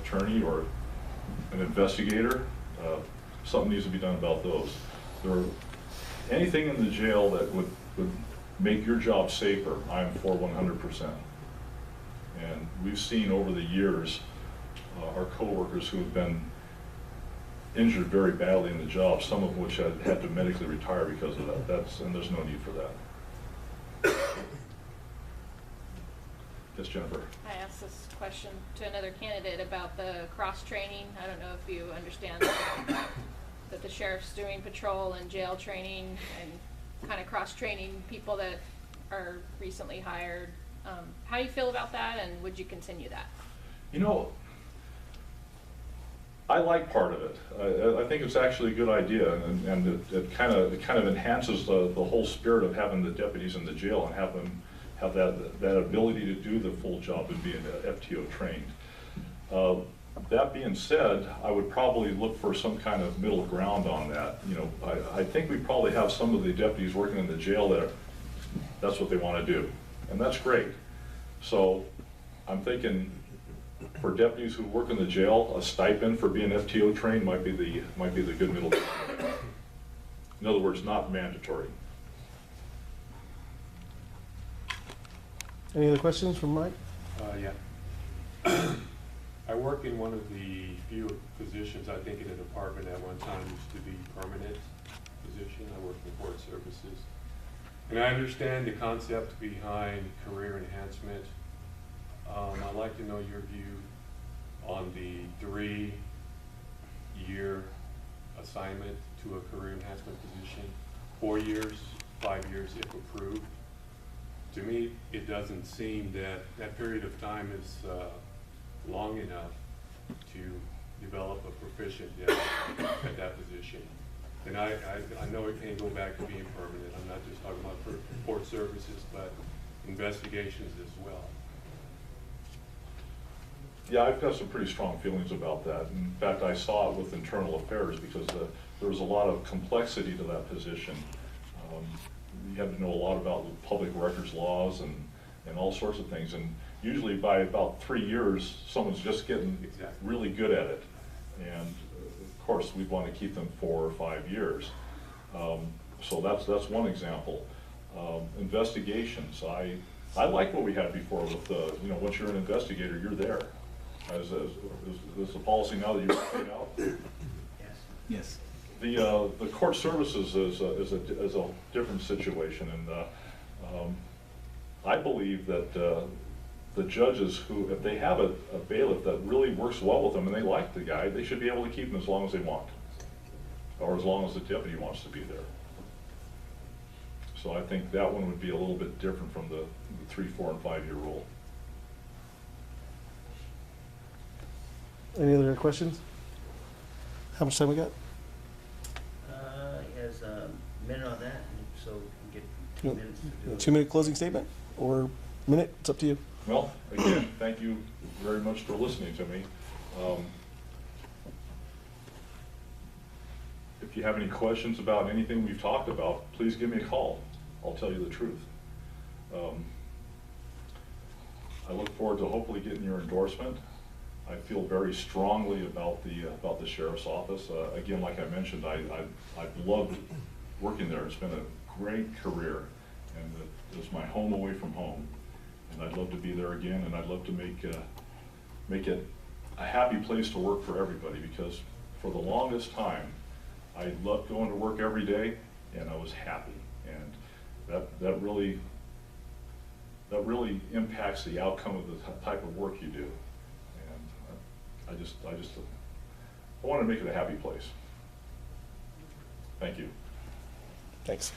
attorney or an investigator, something needs to be done about those. Anything in the jail that would make your job safer, I'm for 100%. And we've seen over the years our coworkers who have been injured very badly in the job, some of which had to medically retire because of that. And there's no need for that. Yes, Jennifer. I asked this question to another candidate about the cross-training. I don't know if you understand that the sheriff's doing patrol and jail training and kind of cross-training people that are recently hired. How do you feel about that, and would you continue that? You know, I like part of it. I think it's actually a good idea, and it kind of enhances the whole spirit of having the deputies in the jail and have them have that ability to do the full job and being FTO trained. That being said, I would probably look for some kind of middle ground on that. You know, I think we probably have some of the deputies working in the jail that's what they want to do, and that's great. So I'm thinking for deputies who work in the jail, a stipend for being FTO trained might be the good middle ground. In other words, not mandatory. Any other questions from Mike? Yeah. I work in one of the few positions, I think, in a department at one time used to be permanent position. I work in court services. And I understand the concept behind career enhancement. I'd like to know your view on the 3-year assignment to a career enhancement position, 4 years, 5 years if approved. To me, it doesn't seem that that period of time is long enough to develop a proficient at that position. And I know it can go back to being permanent. I'm not just talking about court services, but investigations as well. Yeah, I've got some pretty strong feelings about that. In fact, I saw it with internal affairs because there was a lot of complexity to that position. You had to know a lot about public records laws and all sorts of things. And usually by about 3 years, someone's just getting really good at it. And of course, we'd want to keep them 4 or 5 years. So that's one example. Investigations, I like what we had before with you know, once you're an investigator, you're there. Is the policy now that you're paid out? Yes. The court services is a different situation, and I believe that the judges who, if they have a bailiff that really works well with them and they like the guy, they should be able to keep him as long as they want, or as long as the deputy wants to be there. So I think that one would be a little bit different from the 3, 4, and 5 year rule. Any other questions? How much time we got? He has a minute on that, so we get 2 minutes to do A it. 2-minute closing statement or minute? It's up to you. Well, again, thank you very much for listening to me. If you have any questions about anything we've talked about, please give me a call. I'll tell you the truth. I look forward to hopefully getting your endorsement. I feel very strongly about the sheriff's office. Again, like I mentioned, I've loved working there. It's been a great career, and it's my home away from home. And I'd love to be there again, and I'd love to make it a happy place to work for everybody, because for the longest time, I loved going to work every day, and I was happy. And that really impacts the outcome of the type of work you do. And I want to make it a happy place. Thank you. Thanks.